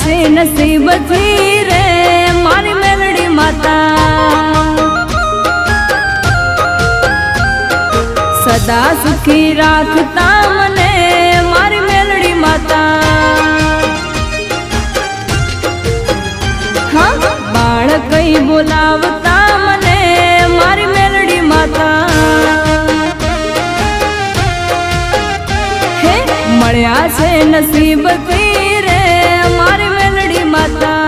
છે નસીબથી રે મારી મેલડી માતા, સદા સુખી રાખતા મને મારી મેલડી માતા। હા, બાળકઈ બોલાવતા મને મારી મેલડી માતા, હે મળ્યા છે નસીબથી રે મારી મેલડી માતા।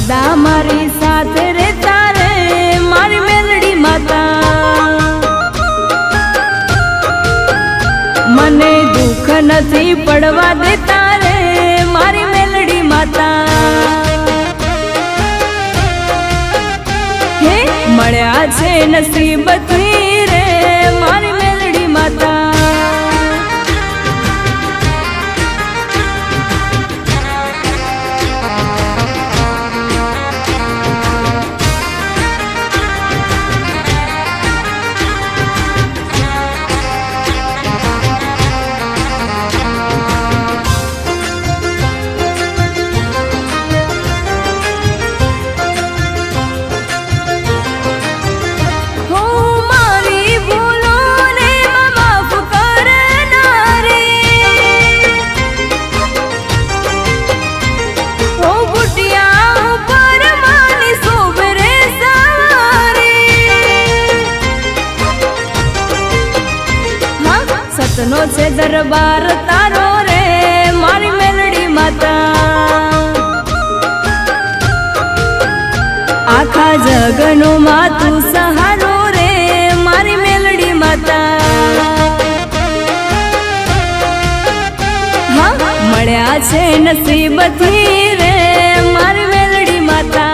સદા મારી સાથે રહેતા રે મારી મેલડી માતા, મને દુઃખ નથી પડવા દેતા રે મારી મેલડી માતા, હે મળ્યા છે નસીબથી રે મારી મેલડી માતા। સતનો છે દરબાર તારો રે મારી મેલડી માતા, આખા જગનો માં તું સહારો રે મારી મેલડી માતા। હા, મળ્યા છે નસીબથી રે મારી મેલડી માતા।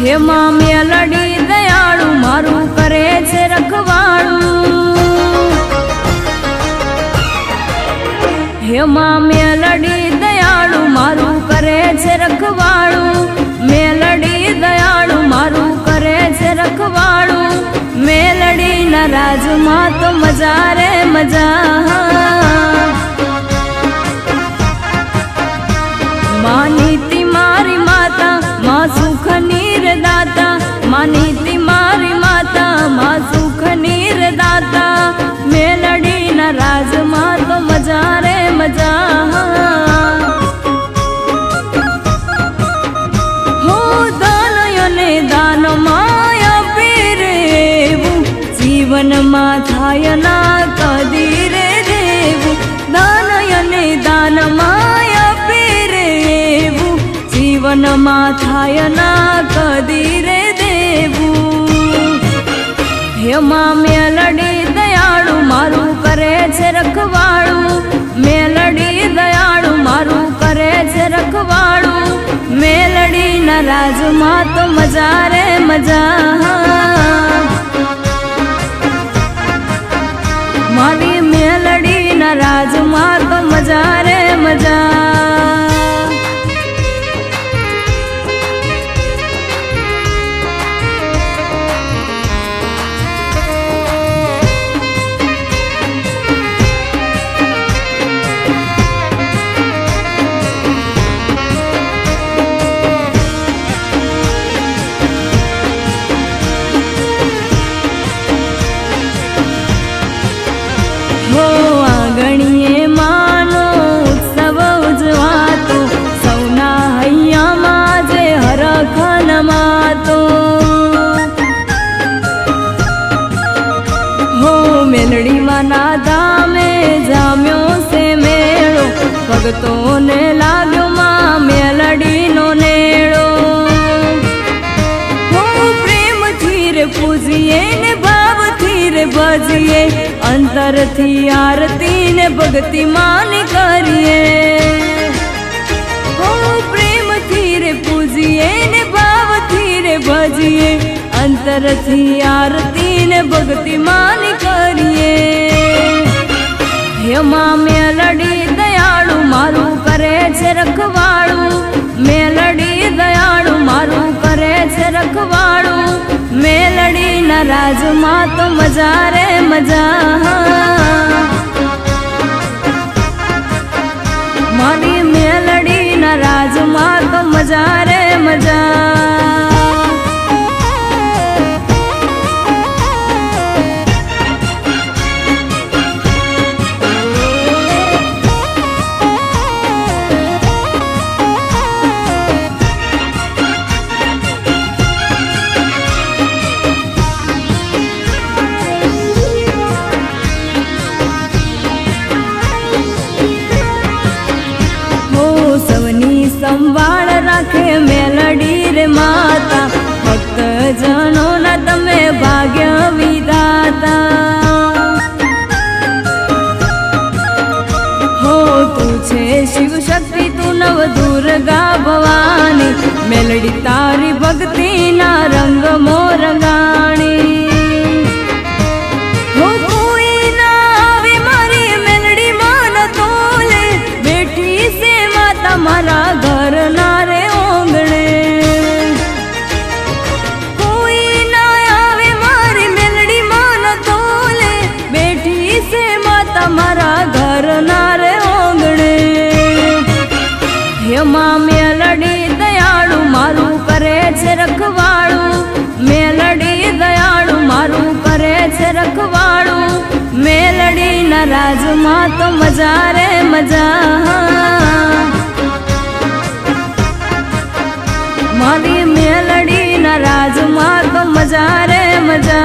હે માં મેલડી દયાળુ મારું કરે છે રખવાળું, હે માં મેલડી દયાળુ મારું કરે છે રખવાળું, મેલડી દયાળુ મારું કરે છે રખવાળું, મેલડી ના રાજમાં તો મજા રે મજા। માનીતી મારી માતા માં સુખની રે દાતા, માનીતી મારી માતા માં સુખની રે દાતા, મેલડી ના રાજમાં તો મજા રે મજા। હો દાનયને દાન માયા પીરેવું, જીવનમાં થાય ના કદી રે દેવું, દાનયને દાન માયા પીરેવું, જીવનમાં થાય ના કદી રે દેવું। હે માં મેલડી દયાળુ મારું કરે છે રખવાળું, મેલડી દયાળુ મારું કરે છે રખવાળું, મેલડી ના રાજમાં તો મજા રે મજા। મારી મેલડી ના રાજમાં તો મજા રે મજા। મેલડી માના ધામે જામ્યો છે મેળો, ભગતોને લાગ્યો માં મેલડીનો નેળો. પ્રેમથી રે પૂજીએ ને ભાવથી રે ભજીએ, અંતરથી આરતી ને ભક્તિ માની કરીએ. પ્રેમથી રે પૂજીએ ને ભાવથી રે ભજીએ, અંતરથી આરતી ને ભક્તિ માની કરીએ. હે માં મેલડી દયાળુ મારું કરે છે રખવાળું, મેલડી દયાળુ મારું કરે છે રખવાળું. મેલડીના રાજમાં તો મજા રે મજા, મારી મેલડીના રાજમાં તો મજા રે મજા. સંભાળ રાખે મેલડી રે માતા, ભક્ત જનોના તમે ભાગ્ય વિધાતા. હો તું છે શિવ શક્તિ તું નવ દુર્ગા ભવાની, મેલડી તારી ભક્તિના રંગ મોરંગાણી. હો કોઈ ના આવે મારી મેલડી માન તોલે, બેઠી છે માતા મારા ઘર ના રે ઓંગણે. કોઈ ના આવે મારી મેલડી માન તોલે, બેઠી છે માતા મારા ઘર ના રે ઓંગણે. હે માં મેલડી દયાળુ મારું કરે છે રખવાળું, મેલડી દયાળુ મારું કરે છે રખવાળું. મેલડીના રાજમાં તો મજા રે મજા, મારી મેલડીના રાજમાં તો મજા રે મજા.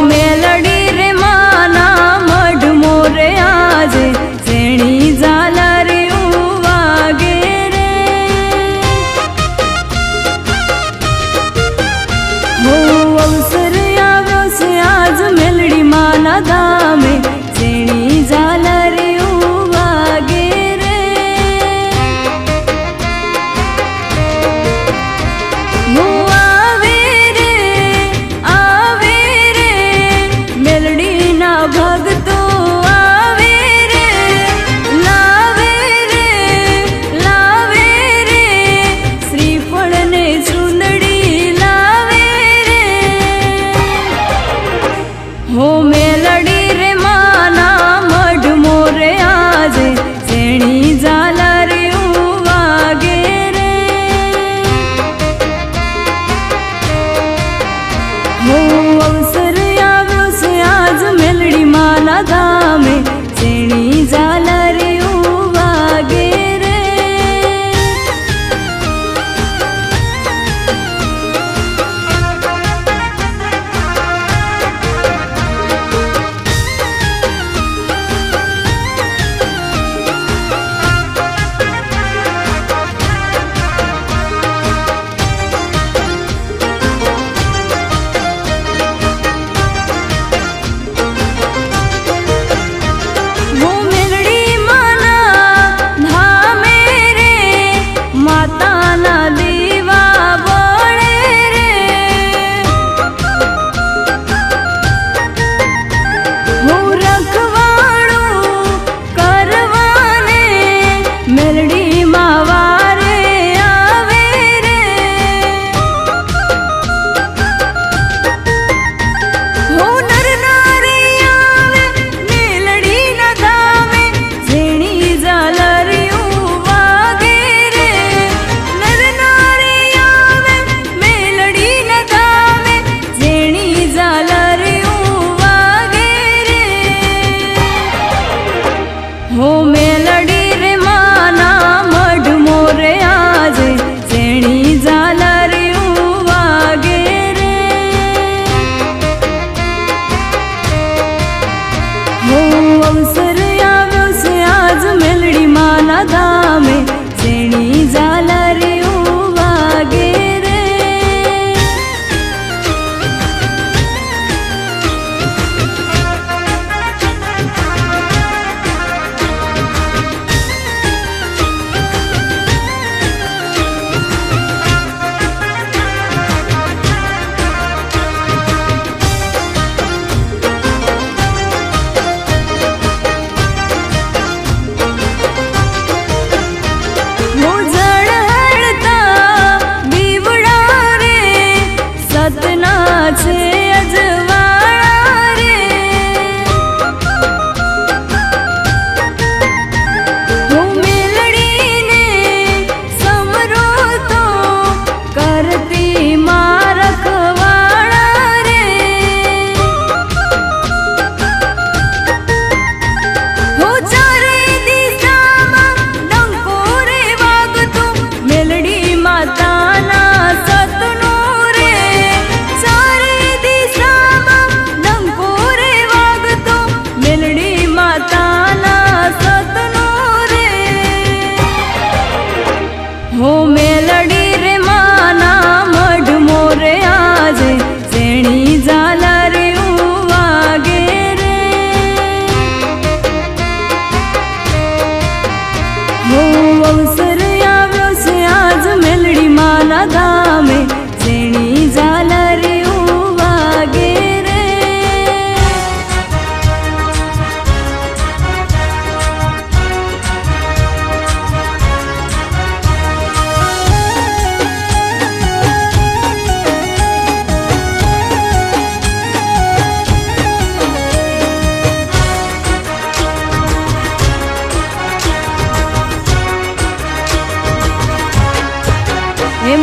મેલડી રે માના મઢ મોરે આજે, શેણી ઝાલરી વાગે રે. હો અવસર આવ્યો છે આજ મેલડી માના ધામે, શેણી ઝાલરી વાગે રે. હો આવે રે આવે રે મેલડીના ભક્તો આવે રે, લાવે રે લાવે રે, શ્રીફળ ને ચુંદડી લાવે રે. હો મેલડી રે માના મઢ મોરે આજે, શેણી ઝાલરી વાગે રે. હો અવસર આવ્યો છે આજ મેલડી માના ધામે, શેણી ઝાલરી વાગે રે.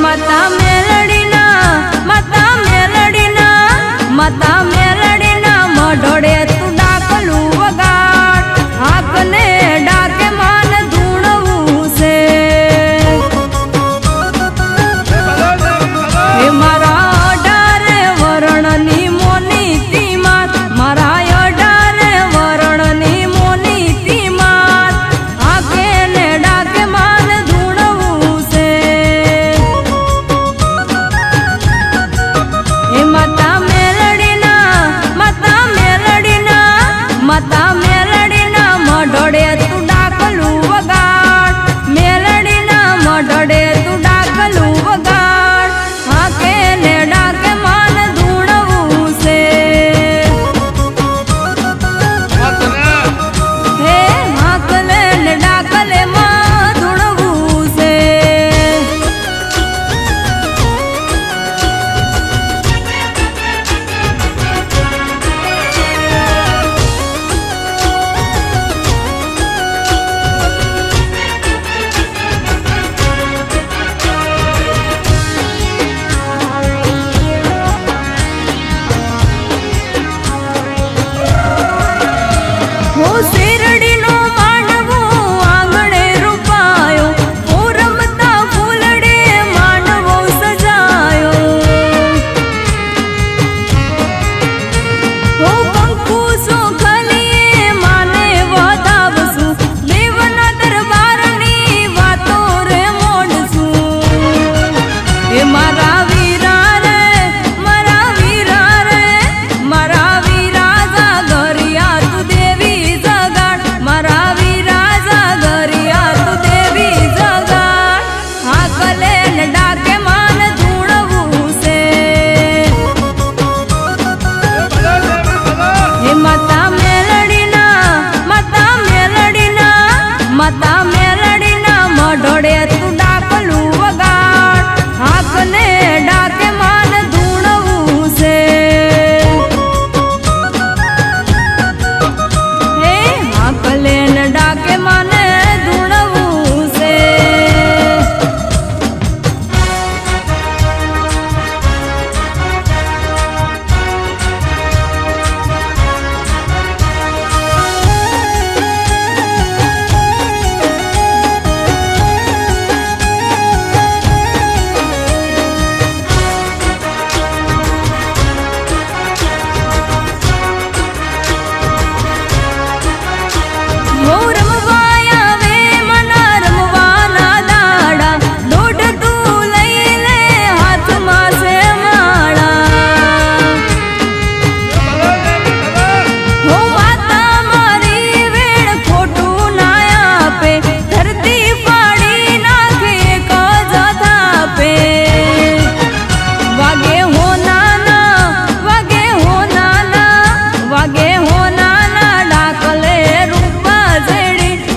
માતા મેલડીના મઢોડે તું ડાકલું વગાડ હાકને ડાકે માન ધૂણવું છે હે મારા 18 વરણની મોની તીમાત મારા 18 વરણની મોની તીમાત હાકે ને ડાકે માન ધૂણવું છે હે માતા મેલડીના મઢોડે તું ડાકલું વગાડ મેલડીના મઢોડે તું ડાકલું વગાડ હાકે ને ડાકે માન ધૂણવું છે હે હાકલે ને ડાકલે માં ધૂણવું છે શેરડીનો માંડવો આંગણે રૂપાયો હું રમતા ફૂલડે માંડવો સજાયો હું કંકુ સુખલીએ માને વધાવશું દેવના દરબારની વાતો રે મોડશું એ મારા વીરા રે મારા વીરા રે મારા વીરા જાગરિયા તું દેવી મારા વીરા જાગરિયા તું દેવી જગાડ હાકલે ને ડાકે માન ધૂણવું છે હે માતા મેલડીના મઢોડે તું ડાકલું વગાડ હાકને ડાકે માન ધૂણવું છે હે હાકલે ને ડાકે માને ધૂણવું છે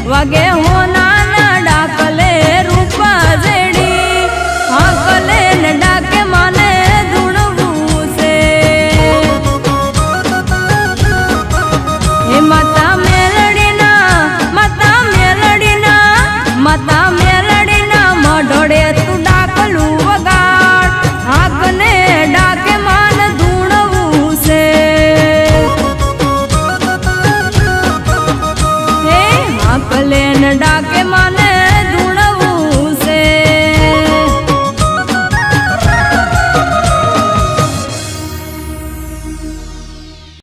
વાગે હો નાના ડાકલે રૂપા જેડી હાકલે ને ડાકે માને ધૂણવું છે હે માતા મેલડીના મઢોડે તું ડાકલું વગાડ હાકને ડાકે માન ધૂણવું છે હે હાકલે ને ડાકે